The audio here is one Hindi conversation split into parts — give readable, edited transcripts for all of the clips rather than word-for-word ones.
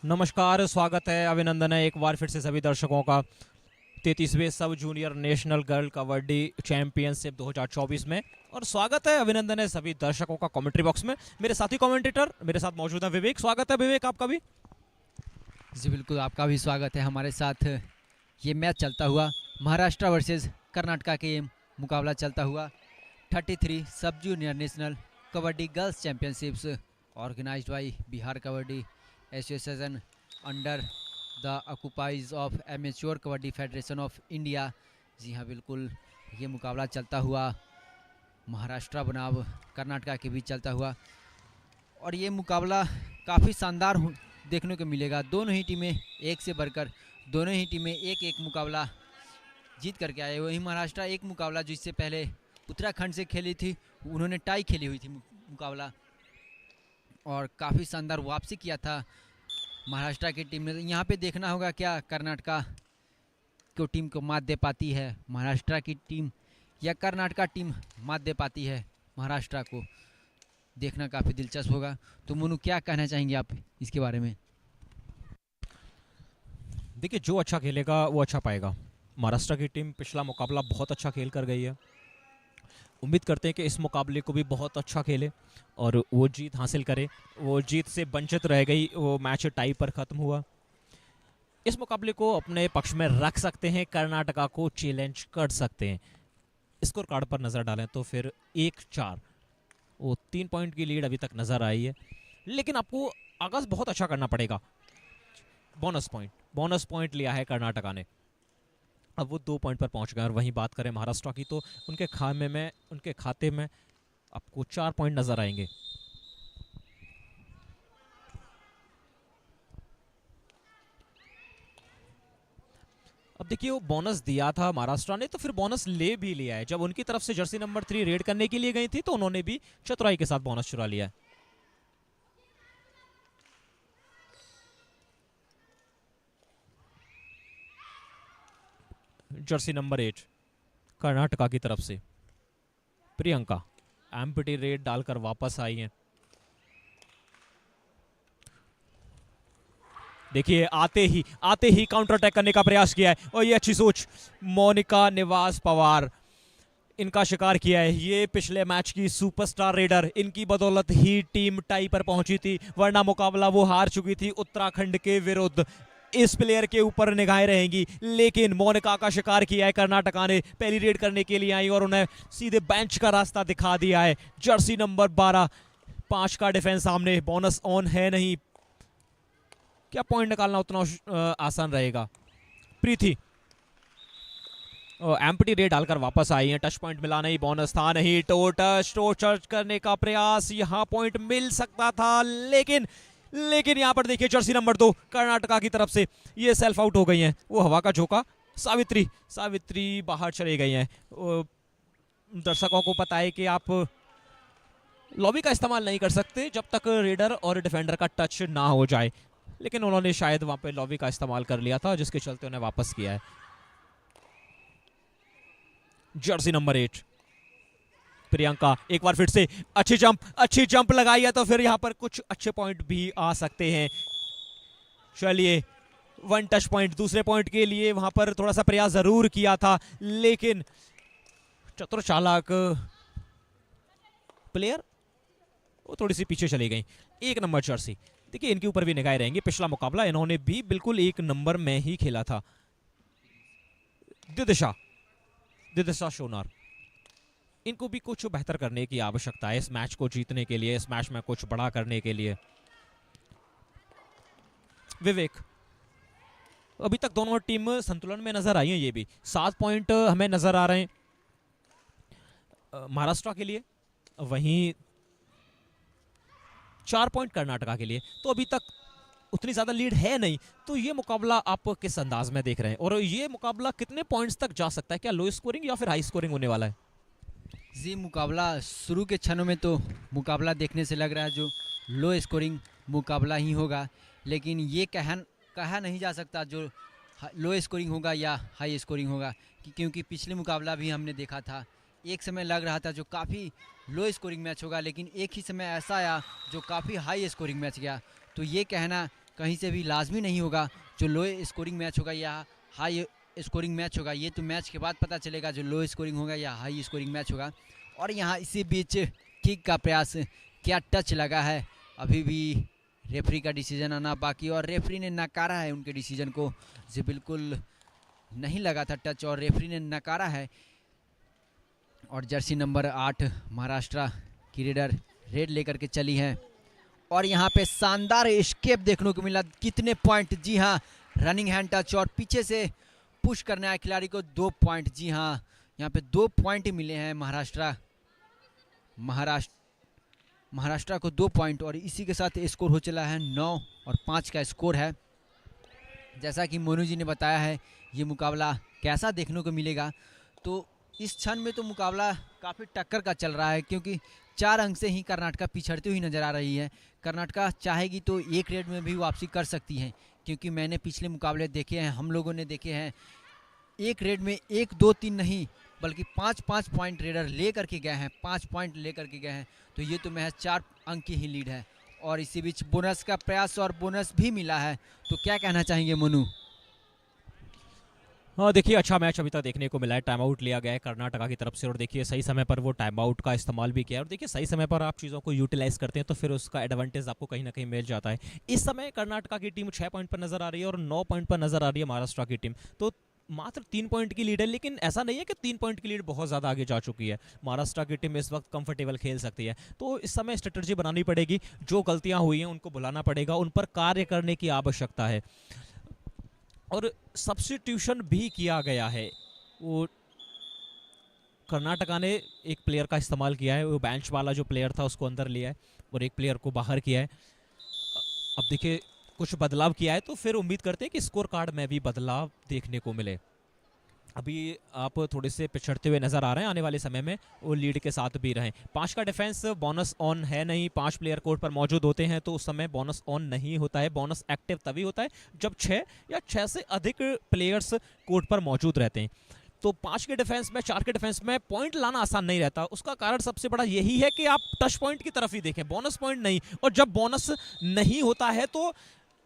नमस्कार, स्वागत है, अभिनंदन है एक बार फिर से सभी दर्शकों का 33वें sub junior national girl kabaddi championship 2024 में। और स्वागत है, अभिनंदन है सभी दर्शकों का कमेंट्री बॉक्स में। मेरे साथी कमेंटेटर मेरे साथ मौजूद है विवेक। स्वागत है विवेक आपका भी। जी बिल्कुल, आपका भी स्वागत है हमारे साथ। ये मैच चलता हुआ महाराष्ट्र वर्सेस कर्नाटका के ये मुकाबला चलता हुआ 33 sub junior national kabaddi girls championships organised by Bihar kabaddi association under the auspices of amateur kabaddi federation of India. जी हाँ बिल्कुल, ये मुकाबला चलता हुआ महाराष्ट्र बनाम कर्नाटका के बीच चलता हुआ, और ये मुकाबला काफ़ी शानदार देखने को मिलेगा। दोनों ही टीमें एक से बढ़कर दोनों ही टीमें एक एक मुकाबला जीत करके आए। वहीं महाराष्ट्र एक मुकाबला जो इससे पहले उत्तराखंड से खेली थी, उन्होंने टाई खेली हुई थी मुकाबला, और काफ़ी शानदार वापसी किया था महाराष्ट्र की टीम ने। यहाँ पे देखना होगा क्या कर्नाटका को टीम को मात दे पाती है महाराष्ट्र की टीम, या कर्नाटका टीम मात दे पाती है महाराष्ट्र को। देखना काफ़ी दिलचस्प होगा। तो मोनू, क्या कहना चाहेंगे आप इसके बारे में? देखिए, जो अच्छा खेलेगा वो अच्छा पाएगा। महाराष्ट्र की टीम पिछला मुकाबला बहुत अच्छा खेल कर गई है। उम्मीद करते हैं कि इस मुकाबले को भी बहुत अच्छा खेले और वो जीत हासिल करे। वो जीत से वंचित रह गई, वो मैच टाई पर ख़त्म हुआ। इस मुकाबले को अपने पक्ष में रख सकते हैं, कर्नाटका को चैलेंज कर सकते हैं। स्कोर कार्ड पर नज़र डालें तो फिर 1-4 वो 3 पॉइंट की लीड अभी तक नज़र आई है, लेकिन आपको आगाज़ बहुत अच्छा करना पड़ेगा। बोनस पॉइंट लिया है कर्नाटका ने, अब वो 2 पॉइंट पर पहुंच गए। और वहीं बात करें महाराष्ट्र की तो उनके खाते में आपको 4 पॉइंट नजर आएंगे। अब देखिए, वो बोनस दिया था महाराष्ट्र ने तो फिर बोनस ले भी लिया है। जब उनकी तरफ से जर्सी नंबर 3 रेड करने के लिए गई थी तो उन्होंने भी चतुराई के साथ बोनस चुरा लिया है। जर्सी नंबर 8 कर्नाटका की तरफ से प्रियंका एम्प्टी रेड डालकर वापस आई हैं। देखिए, आते ही काउंटर अटैक करने का प्रयास किया है और ये अच्छी सोच मोनिका निवास पवार इनका शिकार किया है। ये पिछले मैच की सुपरस्टार रेडर, इनकी बदौलत ही टीम टाई पर पहुंची थी, वरना मुकाबला वो हार चुकी थी उत्तराखंड के विरुद्ध। इस प्लेयर के ऊपर निगाहें रहेंगी, लेकिन मोनिका का शिकार किया है कर्नाटका ने। पहली रेड करने के लिए आई और उन्हें सीधे बेंच का रास्ता दिखा दिया है। जर्सी नंबर 12 5 का डिफेंस सामने, बोनस ऑन है नहीं। क्या पॉइंट निकालना उतना आसान रहेगा। प्रीति एम्प्टी रेड डालकर वापस आई है। टच पॉइंट मिला नहीं, बोनस था नहीं। टो टच करने का प्रयास, यहां पॉइंट मिल सकता था, लेकिन यहां पर देखिए जर्सी नंबर 2 कर्नाटका की तरफ से ये सेल्फ आउट हो गई हैं। वो हवा का झोंका, सावित्री बाहर चले गई हैं। दर्शकों को पता है कि आप लॉबी का इस्तेमाल नहीं कर सकते जब तक रेडर और डिफेंडर का टच ना हो जाए, लेकिन उन्होंने शायद वहां पे लॉबी का इस्तेमाल कर लिया था, जिसके चलते उन्हें वापस किया है। जर्सी नंबर 8 प्रियंका एक बार फिर से अच्छी जंप लगाई है, तो फिर यहां पर कुछ अच्छे पॉइंट भी आ सकते हैं। चलिए, 1 टच पॉइंट दूसरे पॉइंट के लिए वहां पर थोड़ा सा प्रयास जरूर किया था, लेकिन चतुर चालाक प्लेयर वो थोड़ी सी पीछे चली गई। 1 नंबर जर्सी, देखिए इनके ऊपर भी निगाहें रहेंगी। पिछला मुकाबला इन्होंने भी बिल्कुल 1 नंबर में ही खेला था। दिदिशा सोनार, इनको भी कुछ बेहतर करने की आवश्यकता है इस मैच को जीतने के लिए, इस मैच में कुछ बड़ा करने के लिए। विवेक, अभी तक दोनों टीम संतुलन में नजर आई है। ये भी 7 पॉइंट हमें नजर आ रहे हैं महाराष्ट्र के लिए, वहीं 4 पॉइंट कर्नाटका के लिए। तो अभी तक उतनी ज्यादा लीड है नहीं। तो ये मुकाबला आप किस अंदाज में देख रहे हैं और ये मुकाबला कितने पॉइंट्स तक जा सकता है? क्या लो स्कोरिंग या फिर हाई स्कोरिंग होने वाला है? जी, मुकाबला शुरू के क्षणों में तो मुकाबला देखने से लग रहा है जो लो स्कोरिंग मुकाबला ही होगा, लेकिन ये कहा नहीं जा सकता जो लो स्कोरिंग होगा या हाई स्कोरिंग होगा, क्योंकि पिछले मुकाबला भी हमने देखा था। एक समय लग रहा था जो काफ़ी लो स्कोरिंग मैच होगा, लेकिन एक ही समय ऐसा आया जो काफ़ी हाई स्कोरिंग मैच गया। तो ये कहना कहीं से भी लाजमी नहीं होगा। जो लो स्कोरिंग मैच होगा या हाई स्कोरिंग मैच होगा, ये तो मैच के बाद पता चलेगा जो लो स्कोरिंग होगा या हाई स्कोरिंग मैच होगा। और यहाँ इसी बीच किक का प्रयास, क्या टच लगा है, अभी भी रेफरी का डिसीजन आना बाकी, और रेफरी ने नकारा है उनके डिसीजन को। जी बिल्कुल नहीं लगा था टच और रेफरी ने नकारा है। और जर्सी नंबर 8 महाराष्ट्र की रेडर रेड लेकर के चली है। और यहाँ पे शानदार एस्केप देखने को मिला। कितने पॉइंट, जी हाँ, रनिंग हैंड टच और पीछे से पुश करने आए खिलाड़ी को 2 पॉइंट। जी हाँ, यहाँ पे 2 पॉइंट मिले हैं महाराष्ट्र को 2 पॉइंट। और इसी के साथ स्कोर हो चला है 9 और 5 का स्कोर है। जैसा कि मोनू जी ने बताया है ये मुकाबला कैसा देखने को मिलेगा, तो इस क्षण में तो मुकाबला काफ़ी टक्कर का चल रहा है, क्योंकि 4 अंक से ही कर्नाटका पिछड़ती हुई नज़र आ रही है। कर्नाटका चाहेगी तो एक रेड में भी वापसी कर सकती है, क्योंकि मैंने पिछले मुकाबले देखे हैं, हम लोगों ने देखे हैं, एक रेड में 1 2 3 नहीं बल्कि 5-5 पॉइंट रेडर ले करके गए हैं, 5 पॉइंट ले करके गए हैं। तो ये तो महज 4 अंक की ही लीड है। और इसी बीच बोनस का प्रयास और बोनस भी मिला है, तो क्या कहना चाहेंगे मोनू? हाँ देखिए, अच्छा मैच अभी तक देखने को मिला है। टाइम आउट लिया गया है कर्नाटका की तरफ से और देखिए सही समय पर वो टाइम आउट का इस्तेमाल भी किया है। और देखिए सही समय पर आप चीज़ों को यूटिलाइज करते हैं तो फिर उसका एडवांटेज आपको कहीं ना कहीं मिल जाता है। इस समय कर्नाटका की टीम 6 पॉइंट पर नजर आ रही है और 9 पॉइंट पर नजर आ रही है महाराष्ट्र की टीम। तो मात्र 3 पॉइंट की लीड है, लेकिन ऐसा नहीं है कि 3 पॉइंट की लीड बहुत ज़्यादा आगे जा चुकी है। महाराष्ट्र की टीम इस वक्त कंफर्टेबल खेल सकती है। तो इस समय स्ट्रेटजी बनानी पड़ेगी, जो गलतियां हुई हैं उनको भुलाना पड़ेगा, उन पर कार्य करने की आवश्यकता है। और सब्स्टिट्यूशन भी किया गया है। वो कर्नाटका ने एक प्लेयर का इस्तेमाल किया है, वो बेंच वाला जो प्लेयर था उसको अंदर लिया है और एक प्लेयर को बाहर किया है। अब देखिए कुछ बदलाव किया है, तो फिर उम्मीद करते हैं कि स्कोर कार्ड में भी बदलाव देखने को मिले। अभी आप थोड़े से पिछड़ते हुए नजर आ रहे हैं, आने वाले समय में वो लीड के साथ भी रहें। 5 का डिफेंस बोनस ऑन है नहीं, 5 प्लेयर कोर्ट पर मौजूद होते हैं तो उस समय बोनस ऑन नहीं होता है। बोनस एक्टिव तभी होता है जब 6 या 6 से अधिक प्लेयर्स कोर्ट पर मौजूद रहते हैं। तो 5 के डिफेंस में, 4 के डिफेंस में पॉइंट लाना आसान नहीं रहता। उसका कारण सबसे बड़ा यही है कि आप टच पॉइंट की तरफ ही देखें, बोनस पॉइंट नहीं। और जब बोनस नहीं होता है तो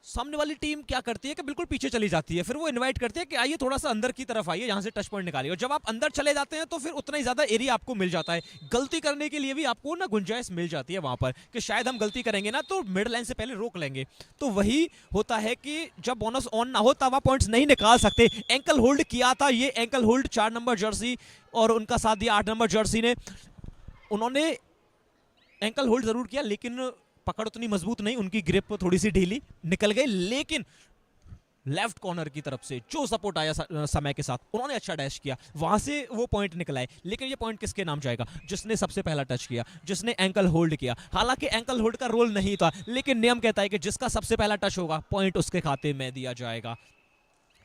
सामने वाली टीम क्या करती है कि बिल्कुल पीछे चली जाती है। फिर वो इनवाइट करती है कि आइए थोड़ा सा अंदर की तरफ आइए, यहाँ से टच पॉइंट निकालिए। और जब आप अंदर चले जाते हैं तो फिर उतना ही ज़्यादा एरिया आपको मिल जाता है, गलती करने के लिए भी आपको ना गुंजाइश मिल जाती है वहाँ पर कि शायद हम गलती करेंगे ना तो मिड लाइन से पहले रोक लेंगे। तो वही होता है कि जब बोनस ऑन ना हो तब आप पॉइंट्स नहीं निकाल सकते। एंकल होल्ड किया था, ये एंकल होल्ड 4 नंबर जर्सी और उनका साथ दिया 8 नंबर जर्सी ने। उन्होंने एंकल होल्ड ज़रूर किया लेकिन पकड़ उतनी मजबूत नहीं, उनकी ग्रिप थोड़ी सी ढीली निकल गई। लेकिन लेफ्ट कॉर्नर की तरफ से जो सपोर्ट आया समय के साथ, उन्होंने अच्छा डैश किया, वहां से वो पॉइंट निकला है। लेकिन ये पॉइंट किसके नाम जाएगा? जिसने सबसे पहला टच किया, जिसने एंकल होल्ड किया। हालांकि एंकल होल्ड का रोल नहीं था, लेकिन नियम कहता है कि जिसका सबसे पहला टच होगा पॉइंट उसके खाते में दिया जाएगा।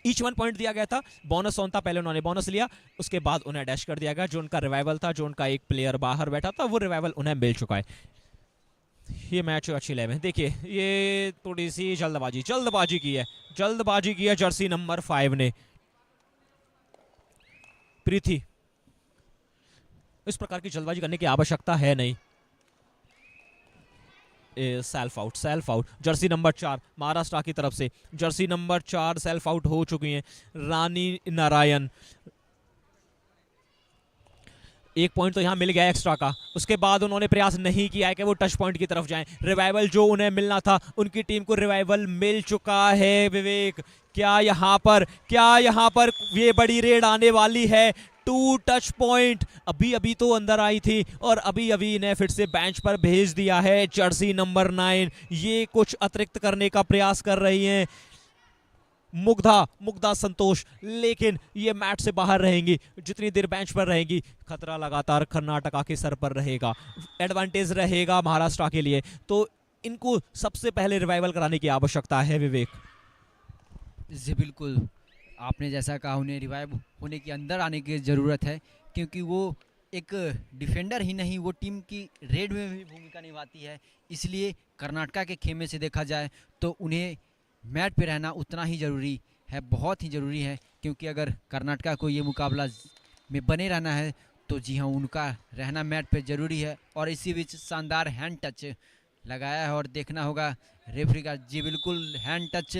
ईच 1 पॉइंट दिया गया था। बोनस ऑन था, पहले उन्होंने बोनस लिया, उसके बाद उन्हें डैश कर दिया गया। जो उनका रिवाइवल था, जो उनका एक प्लेयर बाहर बैठा था, वो रिवाइवल उन्हें मिल चुका है। ये मैच अच्छी लेव है। देखिए ये थोड़ी सी जल्दबाजी की है जर्सी नंबर 5 ने। प्रीति, इस प्रकार की जल्दबाजी करने की आवश्यकता है नहीं। Self out Jersey number 4 Maharashtra की तरफ से। जर्सी नंबर 4 सेल्फ आउट हो चुकी हैं। रानी नारायण, 1 पॉइंट तो यहां मिल गया एक्स्ट्रा का। उसके बाद उन्होंने प्रयास नहीं किया है कि वो टच पॉइंट की तरफ जाएं। रिवाइवल जो उन्हें मिलना था, उनकी टीम को रिवाइवल मिल चुका है। विवेक, क्या यहां पर ये बड़ी रेड आने वाली है? 2 टच पॉइंट अभी तो अंदर आई थी और अभी इन्हें फिर से बेंच पर भेज दिया है। जर्सी नंबर 9 ये कुछ अतिरिक्त करने का प्रयास कर रही हैं। मुग्धा संतोष, लेकिन ये मैच से बाहर रहेंगी। जितनी देर बेंच पर रहेंगी खतरा लगातार कर्नाटका के सर पर रहेगा। एडवांटेज रहेगा महाराष्ट्र के लिए, तो इनको सबसे पहले रिवाइवल कराने की आवश्यकता है। विवेक जी बिल्कुल, आपने जैसा कहा, उन्हें रिवाइव होने के अंदर आने की ज़रूरत है, क्योंकि वो एक डिफेंडर ही नहीं, वो टीम की रेड में भी भूमिका निभाती है। इसलिए कर्नाटका के खेमे से देखा जाए तो उन्हें मैट पे रहना उतना ही ज़रूरी है, बहुत ही ज़रूरी है। क्योंकि अगर कर्नाटका को ये मुकाबला में बने रहना है तो जी हाँ, उनका रहना मैट पे ज़रूरी है। और इसी बीच शानदार हैंड टच लगाया है और देखना होगा रेफरी का जी बिल्कुल हैंड टच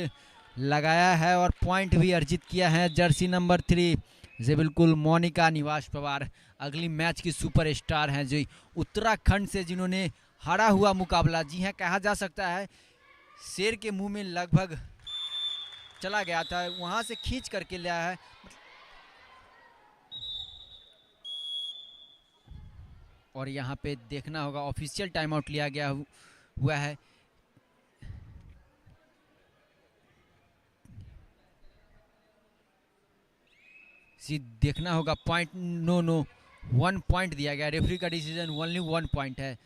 लगाया है और पॉइंट भी अर्जित किया है जर्सी नंबर 3 जी बिल्कुल मोनिका निवास पवार। अगली मैच की सुपरस्टार हैं जी उत्तराखंड से, जिन्होंने हारा हुआ मुकाबला, जी हाँ कहा जा सकता है शेर के मुंह में लगभग चला गया था, वहां से खींच करके लाया है। और यहाँ पे देखना होगा ऑफिशियल टाइम आउट लिया गया हुआ है। देखना होगा पॉइंट, नो 1 पॉइंट दिया गया, रेफरी का डिसीजन ओनली 1 पॉइंट है।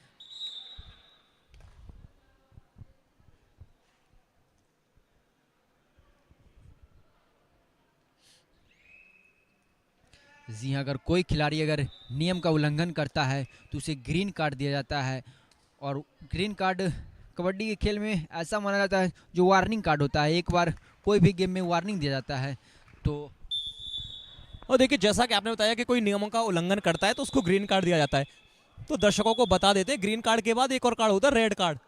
जी हाँ, अगर कोई खिलाड़ी अगर नियम का उल्लंघन करता है तो उसे ग्रीन कार्ड दिया जाता है। और ग्रीन कार्ड कबड्डी के खेल में ऐसा माना जाता है जो वार्निंग कार्ड होता है, एक बार कोई भी गेम में वार्निंग दिया जाता है। तो और देखिए, जैसा कि आपने बताया कि कोई नियमों का उल्लंघन करता है तो उसको ग्रीन कार्ड दिया जाता है, तो दर्शकों को बता देते हैं ग्रीन कार्ड के बाद एक और कार्ड होता है रेड कार्ड।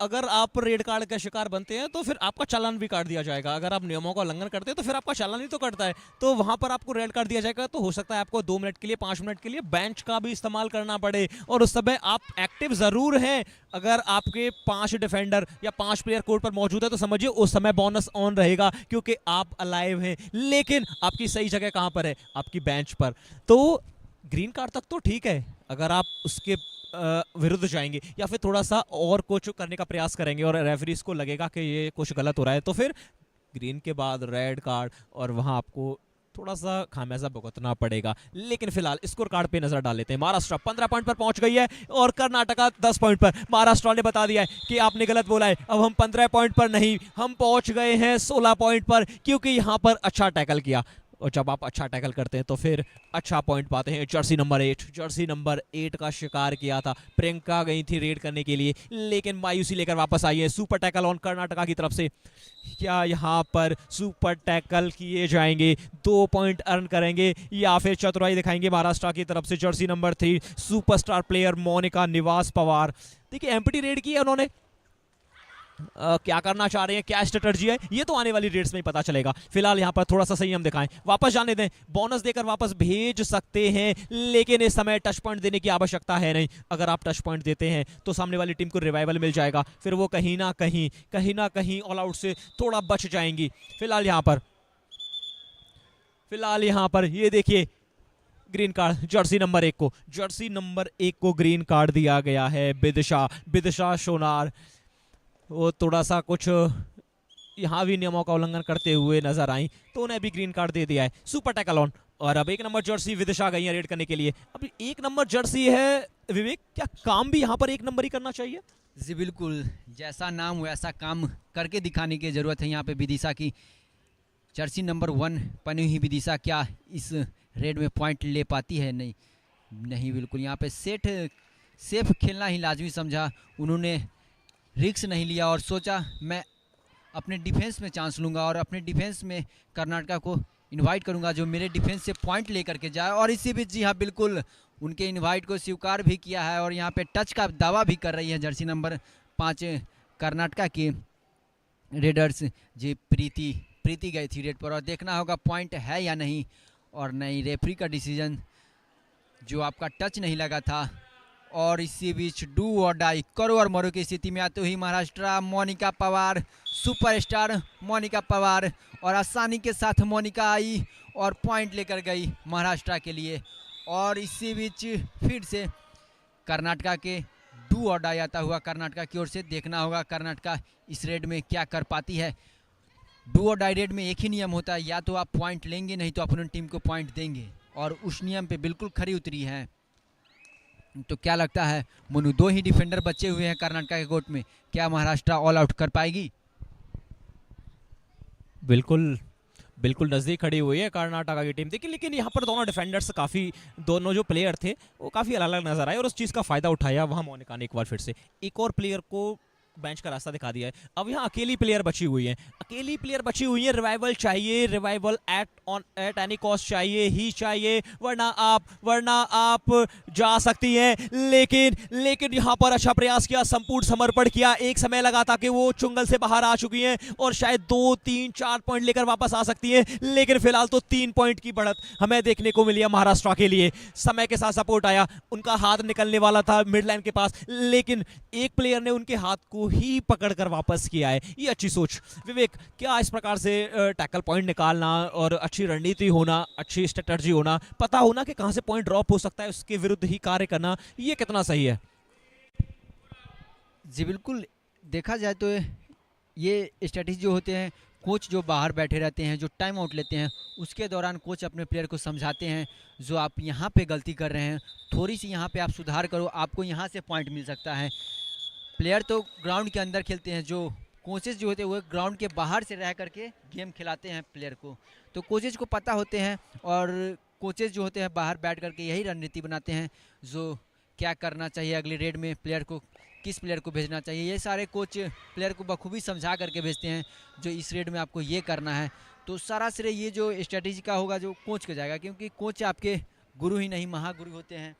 अगर आप रेड कार्ड का शिकार बनते हैं तो फिर आपका चालान भी काट दिया जाएगा। अगर आप नियमों का उल्लंघन करते हैं तो फिर आपका चालान ही तो कटता है, तो वहां पर आपको रेड कार्ड दिया जाएगा। तो हो सकता है आपको 2 मिनट के लिए 5 मिनट के लिए बेंच का भी इस्तेमाल करना पड़े, और उस समय आप एक्टिव जरूर हैं। अगर आपके 5 डिफेंडर या 5 प्लेयर कोर्ट पर मौजूद है तो समझिए उस समय बोनस ऑन रहेगा, क्योंकि आप अलाइव हैं। लेकिन आपकी सही जगह कहां पर है? आपकी बेंच पर। तो ग्रीन कार्ड तक तो ठीक है, अगर आप उसके विरुद्ध जाएंगे या फिर थोड़ा सा और कुछ करने का प्रयास करेंगे और रेफरीज को लगेगा कि ये कुछ गलत हो रहा है, तो फिर ग्रीन के बाद रेड कार्ड, और वहां आपको थोड़ा सा खामियाजा भुगतना पड़ेगा। लेकिन फिलहाल स्कोर कार्ड पे नजर डाल लेते हैं। महाराष्ट्र 15 पॉइंट पर पहुंच गई है और कर्नाटका 10 पॉइंट पर। महाराष्ट्र ने बता दिया है कि आपने गलत बोला है, अब हम 15 पॉइंट पर नहीं, हम पहुंच गए हैं 16 पॉइंट पर, क्योंकि यहां पर अच्छा टैकल किया। और जब आप अच्छा टैकल करते हैं तो फिर अच्छा पॉइंट पाते हैं। जर्सी नंबर 8 का शिकार किया था। प्रियंका गई थी रेड करने के लिए, लेकिन मायूसी लेकर वापस आई है। सुपर टैकल ऑन कर्नाटका की तरफ से। क्या यहाँ पर सुपर टैकल किए जाएंगे, 2 पॉइंट अर्न करेंगे, या फिर चतुराई दिखाएंगे महाराष्ट्र की तरफ से? Jersey number 3 superstar player Monika Nivas Pawar. देखिए एम्प्टी रेड की है उन्होंने। क्या करना चाह रहे हैं, क्या स्ट्रेटजी है, ये तो आने वाली रेड्स में ही पता चलेगा। फिलहाल यहाँ पर थोड़ा सा संयम दिखाएं, वापस जाने दें, बोनस देकर वापस भेज सकते हैं, लेकिन इस समय टच पॉइंट देने की आवश्यकता है नहीं। अगर आप टच पॉइंट देते हैं तो सामने वाली टीम को रिवाइवल मिल जाएगा, फिर वो कहीं ना कहीं ऑल आउट से थोड़ा बच जाएंगी। फिलहाल यहाँ पर ये देखिए ग्रीन कार्ड जर्सी नंबर 1 को ग्रीन कार्ड दिया गया है। विदिशा सोनार वो थोड़ा सा कुछ यहाँ भी नियमों का उल्लंघन करते हुए नजर आई, तो उन्हें भी ग्रीन कार्ड दे दिया है। सुपर टैकल ऑन, और अब 1 नंबर जर्सी विदिशा गई है रेड करने के लिए। अब 1 नंबर जर्सी है विवेक, क्या काम भी यहाँ पर 1 नंबर ही करना चाहिए? जी बिल्कुल, जैसा नाम वैसा काम करके दिखाने की जरूरत है यहाँ पे विदिशा की। जर्सी नंबर 1 बनी हुई विदिशा क्या इस रेड में पॉइंट ले पाती है? नहीं बिल्कुल, यहाँ पे सेफ खेलना ही लाजमी समझा उन्होंने, रिस्क नहीं लिया और सोचा मैं अपने डिफेंस में चांस लूँगा और अपने डिफेंस में कर्नाटका को इनवाइट करूँगा जो मेरे डिफेंस से पॉइंट लेकर के जाए। और इसी बीच जी हाँ बिल्कुल उनके इनवाइट को स्वीकार भी किया है और यहाँ पे टच का दावा भी कर रही है जर्सी नंबर 5 कर्नाटका की रेडर्स। जी प्रीति गई थी रेड पर, और देखना होगा पॉइंट है या नहीं। और नहीं, रेफरी का डिसीजन जो आपका टच नहीं लगा था। और इसी बीच डू और डाई, करो और मरो की स्थिति में आते हुई महाराष्ट्र मोनिका पवार, सुपरस्टार मोनिका पवार, और आसानी के साथ मोनिका आई और पॉइंट लेकर गई महाराष्ट्र के लिए। और इसी बीच फिर से कर्नाटका के डू और डाई आता हुआ कर्नाटका की ओर से। देखना होगा कर्नाटका इस रेड में क्या कर पाती है। डू और डाई रेड में एक ही नियम होता है, या तो आप पॉइंट लेंगे नहीं तो अपोनेंट टीम को पॉइंट देंगे, और उस नियम पे बिल्कुल खरी उतरी है। तो क्या लगता है मनु, 2 ही डिफेंडर बचे हुए हैं कर्नाटका के कोर्ट में, क्या महाराष्ट्र ऑल आउट कर पाएगी? बिल्कुल नजदीक खड़ी हुई है कर्नाटका की टीम। देखिए लेकिन यहाँ पर दोनों डिफेंडर्स दोनों जो प्लेयर थे वो काफी अलग अलग नजर आए, और उस चीज का फायदा उठाया वहां मोनिका ने एक बार फिर से एक और प्लेयर को बेंच का रास्ता दिखा दिया है। अब यहाँ अकेली प्लेयर बची हुई है, अकेली प्लेयर बची हुई है। रिवाइवल चाहिए, रिवाइवल एट एनी कॉस्ट चाहिए ही चाहिए, वरना आप जा सकती हैं। लेकिन यहाँ पर अच्छा प्रयास किया, संपूर्ण समर्पण किया। एक समय लगा था कि वो चुंगल से बाहर आ चुकी हैं और शायद 2, 3, 4 पॉइंट लेकर वापस आ सकती हैं, लेकिन फिलहाल तो 3 पॉइंट की बढ़त हमें देखने को मिली है महाराष्ट्र के लिए। समय के साथ सपोर्ट आया, उनका हाथ निकलने वाला था मिड लाइन के पास, लेकिन एक प्लेयर ने उनके हाथ को ही पकड़कर वापस किया है। ये अच्छी सोच। विवेक, क्या इस प्रकार से टैकल पॉइंट निकालना और अच्छी रणनीति होना, अच्छी स्ट्रेटजी होना, पता होना कि कहां से पॉइंट ड्रॉप हो सकता है, उसके विरुद्ध ही कार्य करना, ये कितना सही है? जी बिल्कुल, देखा जाए तो ये स्ट्रेटजी जो होते हैं, कोच जो बाहर बैठे रहते हैं, जो टाइम आउट लेते हैं, उसके दौरान कोच अपने प्लेयर को समझाते हैं, जो आप यहाँ पे गलती कर रहे हैं, थोड़ी सी यहाँ पे आप सुधार करो, आपको यहाँ से पॉइंट मिल सकता है। प्लेयर तो ग्राउंड के अंदर खेलते हैं, जो कोचेज जो होते हैं वो ग्राउंड के बाहर से रह करके गेम खिलाते हैं प्लेयर को। तो कोचेज को पता होते हैं और कोचेज जो होते हैं बाहर बैठ करके यही रणनीति बनाते हैं, जो क्या करना चाहिए अगले रेड में, प्लेयर को किस प्लेयर को भेजना चाहिए, ये सारे कोच प्लेयर को बखूबी समझा करके भेजते हैं, जो इस रेड में आपको ये करना है। तो सारा श्रेय ये जो स्ट्रेटेजी का होगा जो कोच का जाएगा, क्योंकि कोच आपके गुरु ही नहीं महागुरु होते हैं।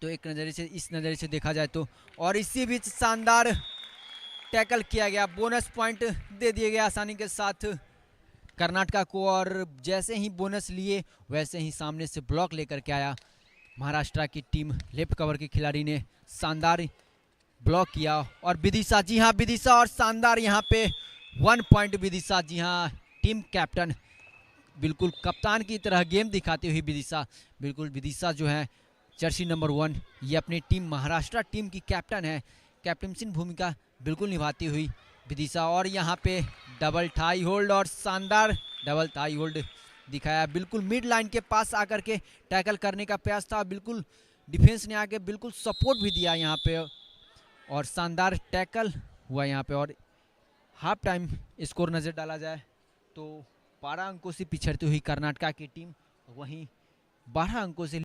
तो एक नज़रिए से, इस नज़रिए से देखा जाए तो, और इसी बीच शानदार टैकल किया गया, बोनस पॉइंट दे दिए गए आसानी के साथ कर्नाटका को। और जैसे ही बोनस लिए वैसे ही सामने से ब्लॉक लेकर के आया महाराष्ट्र की टीम। लेफ्ट कवर के खिलाड़ी ने शानदार ब्लॉक किया और विदिशा, जी हाँ विदिशा, और शानदार यहाँ पे 1 पॉइंट विदिशा, जी हाँ टीम कैप्टन, बिल्कुल कप्तान की तरह गेम दिखाती हुई विदिशा। बिल्कुल विदिशा जो है जर्सी नंबर 1, ये अपनी टीम महाराष्ट्र टीम की कैप्टन है, कैप्टनसी भूमिका बिल्कुल निभाती हुई विदिशा। और यहाँ पे डबल थाई होल्ड और शानदार डबल थाई होल्ड दिखाया, बिल्कुल मिड लाइन के पास आकर के टैकल करने का प्रयास था, बिल्कुल डिफेंस ने आके बिल्कुल सपोर्ट भी दिया यहाँ पे, और शानदार टैकल हुआ यहाँ पे। और हाफ टाइम स्कोर नज़र डाला जाए तो 12 अंकों से पिछड़ती हुई कर्नाटका की टीम वहीं 12 अंकों से